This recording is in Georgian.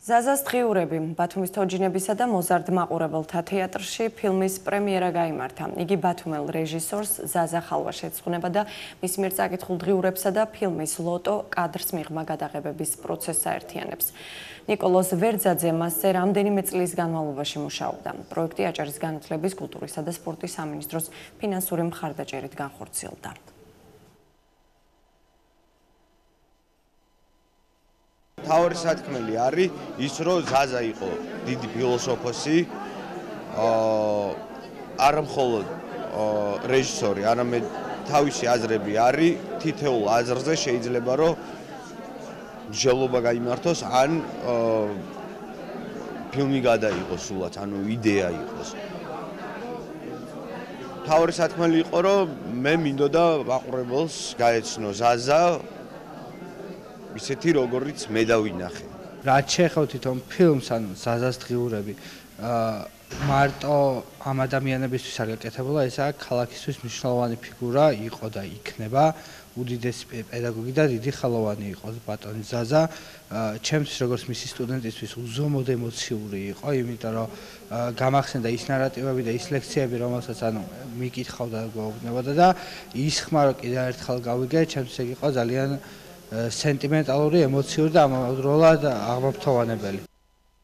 ზაზას დღიურები ბათუმის თოჯინებისა და მოზარდ მაყურებელთა თეატრში ფილმის პრემიერა გაიმართა. იგი ბათუმელ რეჟისორს ზაზა ხალვას ეძღვნება და მის მიერ წაკითხულ დღიურებსა და ფილმის ლოტო კადრს მიღმა გადაღებების პროცესს აერთიანებს. ნიკოლოზ ვერძაძე მასზე რამდენიმე წლის განმავლობაში მუშაობდა. პროექტი აჭარის განათლების, კულტურისა და სპორტის სამინისტროს ფინანსური მხარდაჭერით განხორციელდა. თავი სათქმელი არის ის, რომ ზაზა იყო დიდი ფილოსოფოსი, არა მხოლოდ რეჟისორი, არამედ თავისი აზრები არის, თითოეულ აზრზე შეიძლება რომ მსჯელობა გაიმართოს, ან ფილმი გადაიღოს სულაც, ანუ იდეა იყოს. თავი სათქმელი იყო, რომ მე მინდოდა მაყურებელს გაეცნო ზაზა ისეთი როგორიც მე დავინახე. რაც შეეხება თვითონ ფილმს, ანუ ზაზას დღიურები, მარტო ამ ადამიანებისთვის არ გაკეთებულა, ესაა ქალაქისთვის მნიშვნელოვანი ფიგურა იყო და იქნება, უდიდესი პედაგოგი და დიდი ხალოვანი იყო ბატონი ზაზა. ჩემთვის როგორც მისი სტუდენტისთვის უზომოდ ემოციური იყო, იმიტომ რომ გამახსენდა ის ნარატივები და ის ლექციები, რომელსაც ანუ მიკითხავდა და გვეუბნებოდა და ის ხმა რომ კიდევ ერთხელ გავიგე, ჩემთვის ეგ იყო ძალიან სენტიმენტალური, ემოციური და ამავდროულად აღმაფრთოვანებელი.